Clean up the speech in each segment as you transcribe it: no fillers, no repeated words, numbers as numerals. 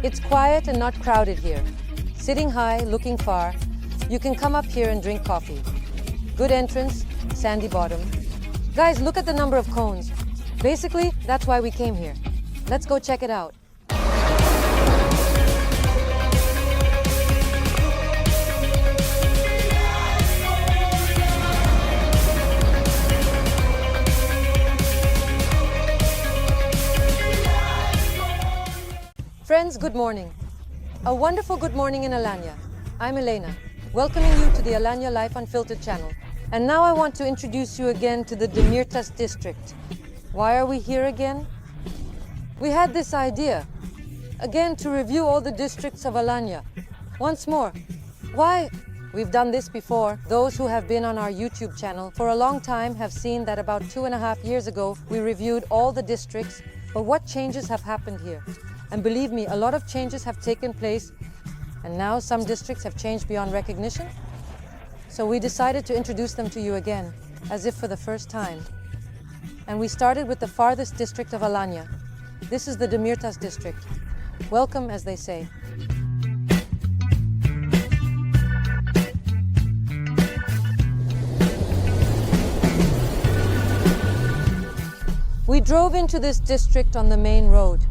It's quiet and not crowded here. Sitting high, looking far, you can come up here and drink coffee. Good entrance, sandy bottom. Guys, look at the number of cones. Basically, that's why we came here. Let's go check it out. Friends, good morning. A wonderful good morning in Alanya. I'm Elena, welcoming you to the Alanya Life Unfiltered channel. And now I want to introduce you again to the Demirtas district. Why are we here again? We had this idea, again, to review all the districts of Alanya. Once more. Why? We've done this before. Those who have been on our YouTube channel for a long time have seen that about 2.5 years ago, we reviewed all the districts. But what changes have happened here? And believe me, a lot of changes have taken place, and now some districts have changed beyond recognition. So we decided to introduce them to you again, as if for the first time. And we started with the farthest district of Alanya. This is the Demirtas district. Welcome, as they say. We drove into this district on the main road.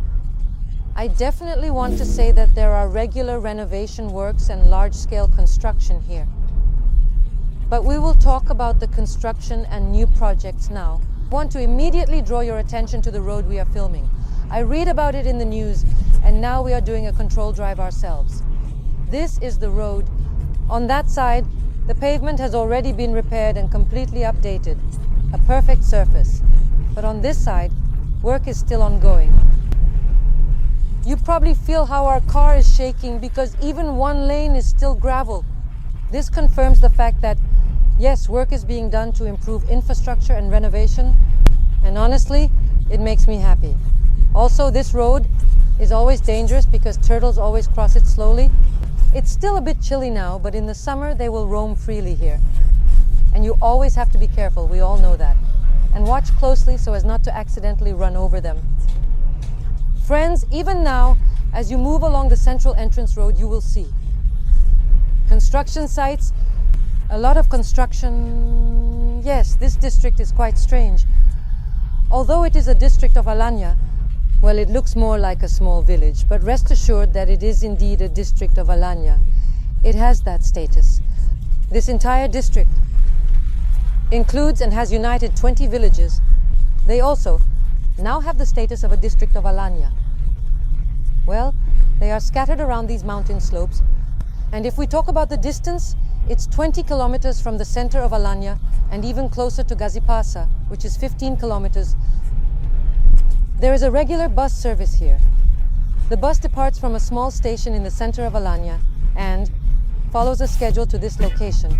I definitely want to say that there are regular renovation works and large-scale construction here. But we will talk about the construction and new projects now. I want to immediately draw your attention to the road we are filming. I read about it in the news, and now we are doing a control drive ourselves. This is the road. On that side, the pavement has already been repaired and completely updated. A perfect surface. But on this side, work is still ongoing. You probably feel how our car is shaking because even one lane is still gravel. This confirms the fact that, yes, work is being done to improve infrastructure and renovation. And honestly, it makes me happy. Also, this road is always dangerous because turtles always cross it slowly. It's still a bit chilly now, but in the summer they will roam freely here. And you always have to be careful, we all know that. And watch closely so as not to accidentally run over them. Friends, even now, as you move along the central entrance road, you will see construction sites, a lot of construction. Yes, this district is quite strange. Although it is a district of Alanya, well, it looks more like a small village, but rest assured that it is indeed a district of Alanya. It has that status. This entire district includes and has united 20 villages. They also now have the status of a district of Alanya. Well, they are scattered around these mountain slopes, and if we talk about the distance, it's 20 kilometers from the center of Alanya and even closer to Gazipaşa, which is 15 kilometers. There is a regular bus service here. The bus departs from a small station in the center of Alanya and follows a schedule to this location.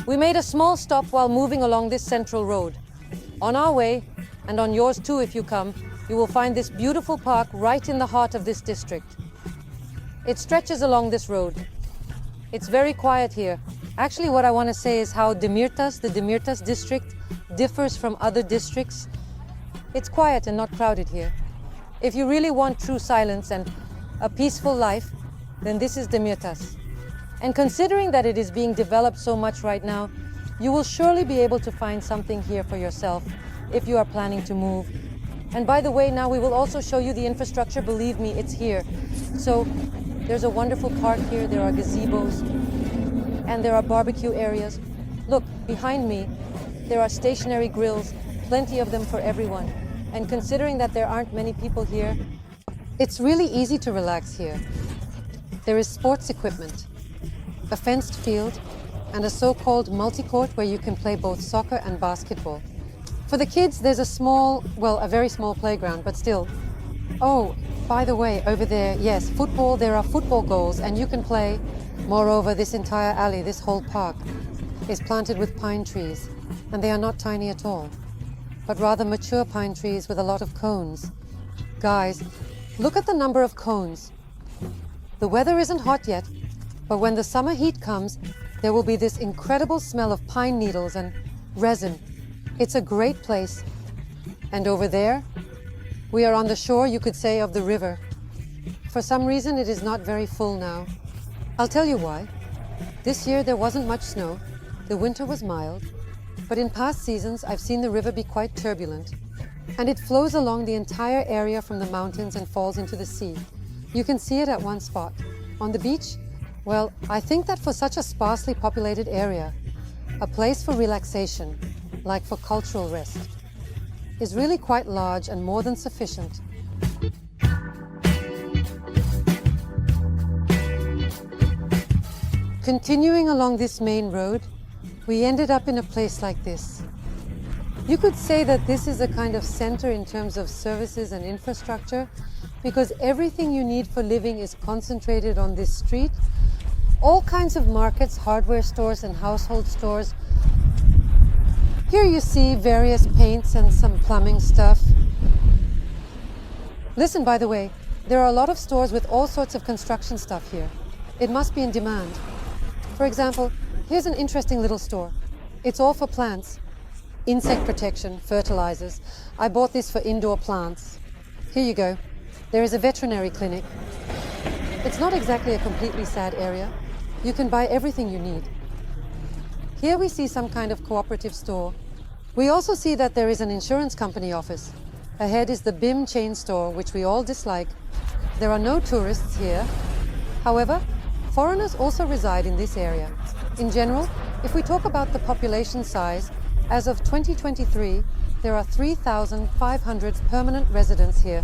We made a small stop while moving along this central road. On our way, and on yours too if you come, you will find this beautiful park right in the heart of this district. It stretches along this road. It's very quiet here. Actually, what I want to say is how Demirtas, the Demirtas district, differs from other districts. It's quiet and not crowded here. If you really want true silence and a peaceful life, then this is Demirtas. And considering that it is being developed so much right now, you will surely be able to find something here for yourself if you are planning to move. And by the way, now we will also show you the infrastructure. Believe me, it's here. So there's a wonderful park here, there are gazebos, and there are barbecue areas. Look, behind me, there are stationary grills, plenty of them for everyone. And considering that there aren't many people here, it's really easy to relax here. There is sports equipment, a fenced field, and a so-called multi-court where you can play both soccer and basketball. For the kids, there's a very small playground, but still. Oh, by the way, over there, yes, football, there are football goals, and you can play. Moreover, this entire alley, this whole park, is planted with pine trees, and they are not tiny at all, but rather mature pine trees with a lot of cones. Guys, look at the number of cones. The weather isn't hot yet, but when the summer heat comes, There will be this incredible smell of pine needles and resin. It's a great place. And over there, we are on the shore, you could say, of the river. For some reason, it is not very full now. I'll tell you why. This year, there wasn't much snow. The winter was mild. But in past seasons, I've seen the river be quite turbulent. And it flows along the entire area from the mountains and falls into the sea. You can see it at one spot. On the beach, well, I think that for such a sparsely populated area, a place for relaxation, like for cultural rest, is really quite large and more than sufficient. Continuing along this main road, we ended up in a place like this. You could say that this is a kind of center in terms of services and infrastructure, because everything you need for living is concentrated on this street. All kinds of markets, hardware stores and household stores. Here you see various paints and some plumbing stuff. Listen, by the way, there are a lot of stores with all sorts of construction stuff here. It must be in demand. For example, here's an interesting little store. It's all for plants. Insect protection, fertilizers. I bought this for indoor plants. Here you go. There is a veterinary clinic. It's not exactly a completely sad area. You can buy everything you need. Here we see some kind of cooperative store. We also see that there is an insurance company office. Ahead is the BIM chain store, which we all dislike. There are no tourists here. However, foreigners also reside in this area. In general, if we talk about the population size, as of 2023, there are 3,500 permanent residents here.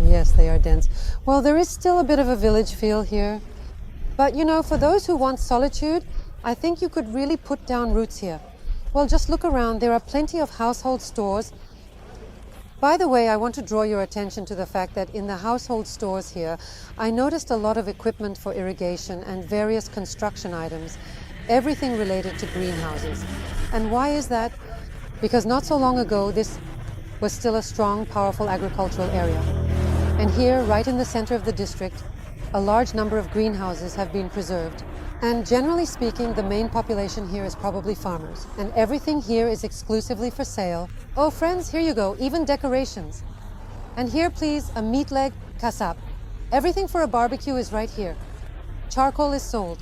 Yes, they are dense. Well, there is still a bit of a village feel here. But you know, for those who want solitude, I think you could really put down roots here. Well, just look around. There are plenty of household stores. By the way, I want to draw your attention to the fact that in the household stores here, I noticed a lot of equipment for irrigation and various construction items, everything related to greenhouses. And why is that? Because not so long ago, this was still a strong, powerful agricultural area. And here, right in the center of the district, a large number of greenhouses have been preserved. And generally speaking, the main population here is probably farmers. And everything here is exclusively for sale. Oh, friends, here you go, even decorations. And here, please, a meat leg, kasap. Everything for a barbecue is right here. Charcoal is sold.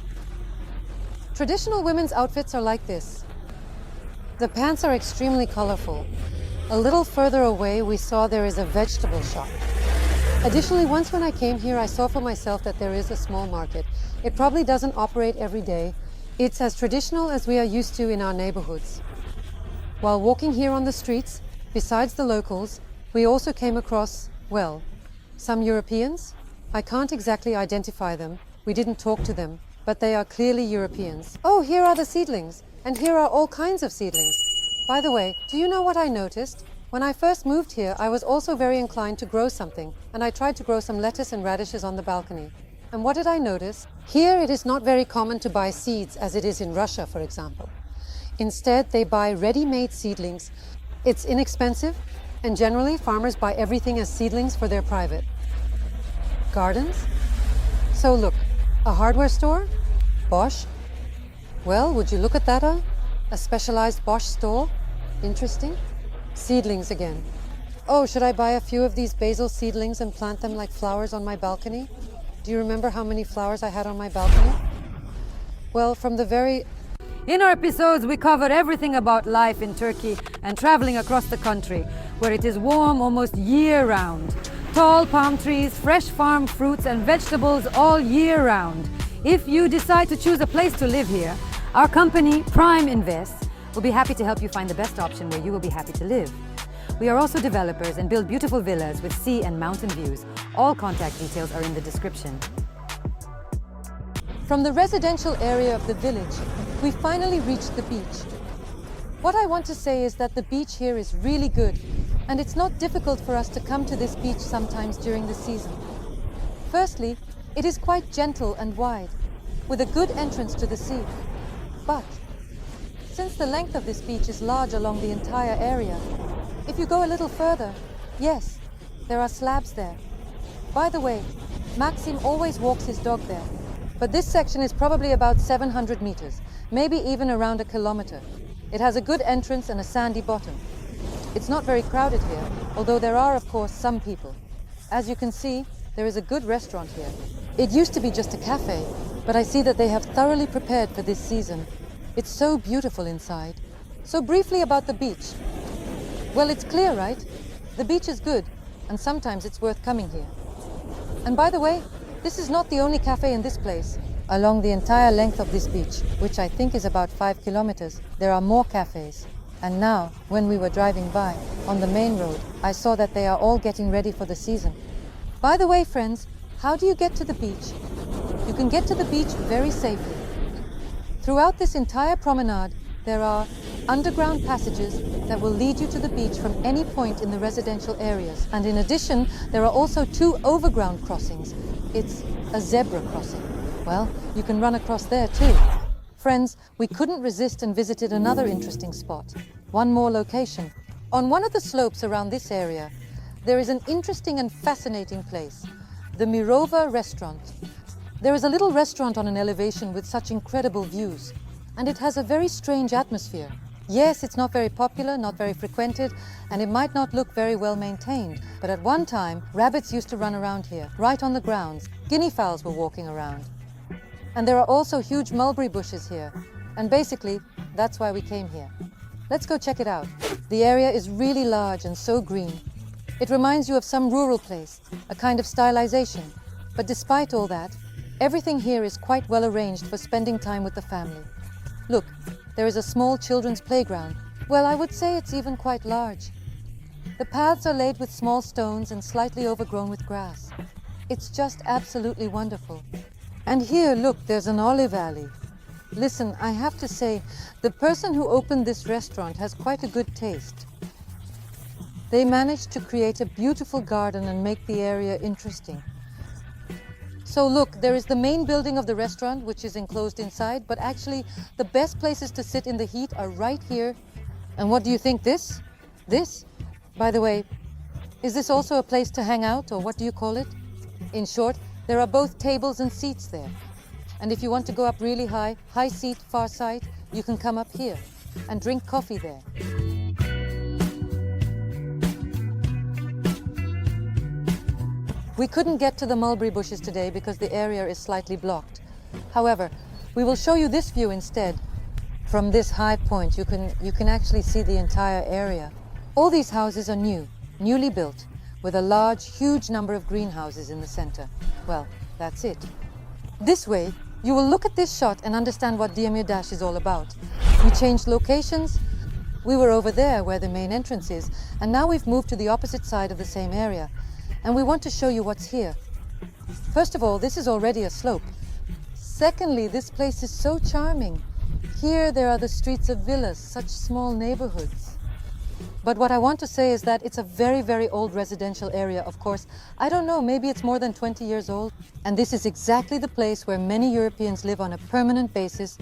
Traditional women's outfits are like this. The pants are extremely colorful. A little further away, we saw there is a vegetable shop. Additionally, once when I came here, I saw for myself that there is a small market. It probably doesn't operate every day. It's as traditional as we are used to in our neighborhoods. While walking here on the streets, besides the locals, we also came across, well, some Europeans. I can't exactly identify them. We didn't talk to them, but they are clearly Europeans. Oh, here are the seedlings, and here are all kinds of seedlings. By the way, do you know what I noticed? When I first moved here, I was also very inclined to grow something, and I tried to grow some lettuce and radishes on the balcony. And what did I notice? Here it is not very common to buy seeds as it is in Russia, for example. Instead, they buy ready-made seedlings. It's inexpensive, and generally farmers buy everything as seedlings for their private gardens. So look, a hardware store? Bosch? Well, would you look at that? A specialized Bosch store? Interesting. Seedlings again. Oh, should I buy a few of these basil seedlings and plant them like flowers on my balcony? Do you remember how many flowers I had on my balcony? Well, from the very... In our episodes, we cover everything about life in Turkey and traveling across the country, where it is warm almost year-round. Tall palm trees, fresh farm fruits and vegetables all year-round. If you decide to choose a place to live here, our company, Prime Invest, will be happy to help you find the best option where you will be happy to live. We are also developers and build beautiful villas with sea and mountain views. All contact details are in the description. From the residential area of the village, we finally reached the beach. What I want to say is that the beach here is really good, and it's not difficult for us to come to this beach sometimes during the season. Firstly, it is quite gentle and wide, with a good entrance to the sea. But since the length of this beach is large along the entire area, if you go a little further, yes, there are slabs there. By the way, Maxim always walks his dog there. But this section is probably about 700 meters, maybe even around a kilometer. It has a good entrance and a sandy bottom. It's not very crowded here, although there are, of course, some people. As you can see, there is a good restaurant here. It used to be just a cafe, but I see that they have thoroughly prepared for this season. It's so beautiful inside. So briefly about the beach. Well, it's clear, right? The beach is good, and sometimes it's worth coming here. And by the way, this is not the only cafe in this place. Along the entire length of this beach, which I think is about 5 kilometers, there are more cafes. And now, when we were driving by, on the main road, I saw that they are all getting ready for the season. By the way, friends, how do you get to the beach? You can get to the beach very safely. Throughout this entire promenade, there are underground passages that will lead you to the beach from any point in the residential areas. And in addition, there are also 2 overground crossings. It's a zebra crossing. Well, you can run across there too. Friends, we couldn't resist and visited another interesting spot. One more location. On one of the slopes around this area, there is an interesting and fascinating place, the Mirova restaurant. There is a little restaurant on an elevation with such incredible views, and it has a very strange atmosphere. Yes, it's not very popular, not very frequented, and it might not look very well maintained, but at one time, rabbits used to run around here, right on the grounds. Guinea fowls were walking around. And there are also huge mulberry bushes here, and basically, that's why we came here. Let's go check it out. The area is really large and so green. It reminds you of some rural place, a kind of stylization. But despite all that, everything here is quite well arranged for spending time with the family. Look, there is a small children's playground. Well, I would say it's even quite large. The paths are laid with small stones and slightly overgrown with grass. It's just absolutely wonderful. And here, look, there's an olive alley. Listen, I have to say, the person who opened this restaurant has quite a good taste. They managed to create a beautiful garden and make the area interesting. So look, there is the main building of the restaurant, which is enclosed inside, but actually the best places to sit in the heat are right here. And what do you think this? This? By the way, is this also a place to hang out, or what do you call it? In short, there are both tables and seats there. And if you want to go up really high, high seat, far side, you can come up here and drink coffee there. We couldn't get to the mulberry bushes today because the area is slightly blocked. However, we will show you this view instead. From this high point, you can actually see the entire area. All these houses are newly built, with a large, huge number of greenhouses in the center. Well, that's it. This way, you will look at this shot and understand what Demirtaş is all about. We changed locations. We were over there where the main entrance is, and now we've moved to the opposite side of the same area. And we want to show you what's here. First of all, this is already a slope. Secondly, this place is so charming. Here there are the streets of villas, such small neighborhoods. But what I want to say is that it's a very, very old residential area, of course. I don't know, maybe it's more than 20 years old. And this is exactly the place where many Europeans live on a permanent basis.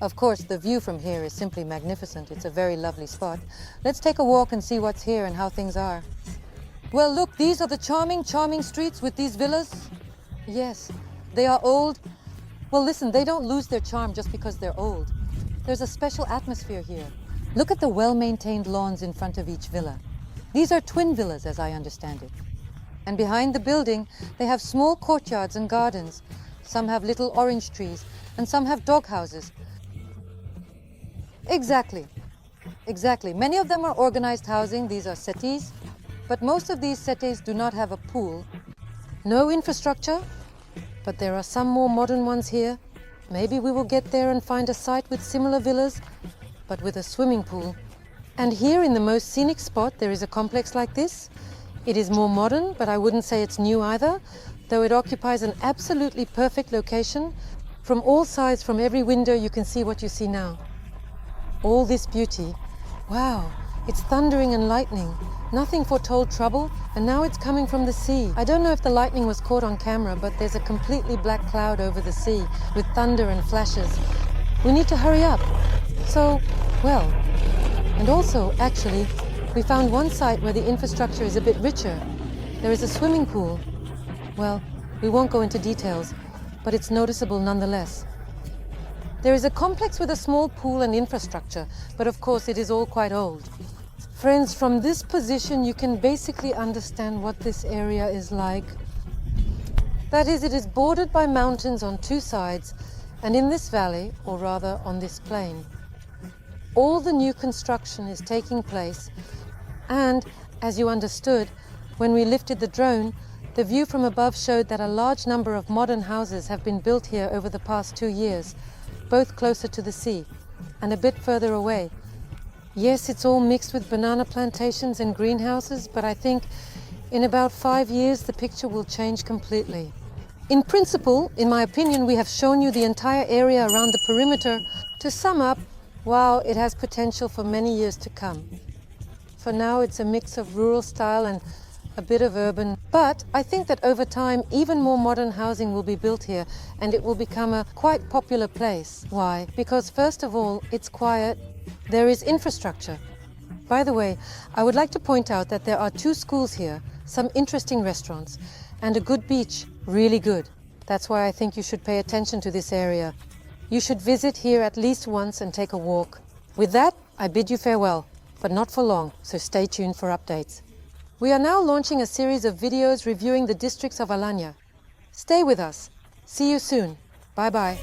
Of course, the view from here is simply magnificent. It's a very lovely spot. Let's take a walk and see what's here and how things are. Well, look, these are the charming, charming streets with these villas. Yes, they are old. Well, listen, they don't lose their charm just because they're old. There's a special atmosphere here. Look at the well-maintained lawns in front of each villa. These are twin villas, as I understand it. And behind the building, they have small courtyards and gardens. Some have little orange trees, and some have dog houses. Exactly. Many of them are organized housing. These are settees. But most of these settees do not have a pool. No infrastructure, but there are some more modern ones here. Maybe we will get there and find a site with similar villas, but with a swimming pool. And here in the most scenic spot, there is a complex like this. It is more modern, but I wouldn't say it's new either, though it occupies an absolutely perfect location. From all sides, from every window, you can see what you see now. All this beauty. Wow, it's thundering and lightning. Nothing foretold trouble, and now it's coming from the sea. I don't know if the lightning was caught on camera, but there's a completely black cloud over the sea with thunder and flashes. We need to hurry up. So, well, and also, actually, we found one site where the infrastructure is a bit richer. There is a swimming pool. Well, we won't go into details, but it's noticeable nonetheless. There is a complex with a small pool and infrastructure, but of course it is all quite old. Friends, from this position you can basically understand what this area is like. That is, it is bordered by mountains on two sides, and in this valley, or rather on this plain, all the new construction is taking place. And, as you understood, when we lifted the drone, the view from above showed that a large number of modern houses have been built here over the past 2 years, both closer to the sea and a bit further away. Yes, it's all mixed with banana plantations and greenhouses, but I think in about 5 years the picture will change completely. In principle, in my opinion, we have shown you the entire area around the perimeter. To sum up, wow, it has potential for many years to come. For now, it's a mix of rural style and a bit of urban, but I think that over time even more modern housing will be built here and it will become a quite popular place. Why? Because first of all, it's quiet, there is infrastructure. By the way, I would like to point out that there are 2 schools here, some interesting restaurants, and a good beach, really good. That's why I think you should pay attention to this area. You should visit here at least once and take a walk. With that, I bid you farewell, but not for long, so stay tuned for updates. We are now launching a series of videos reviewing the districts of Alanya. Stay with us. See you soon. Bye-bye.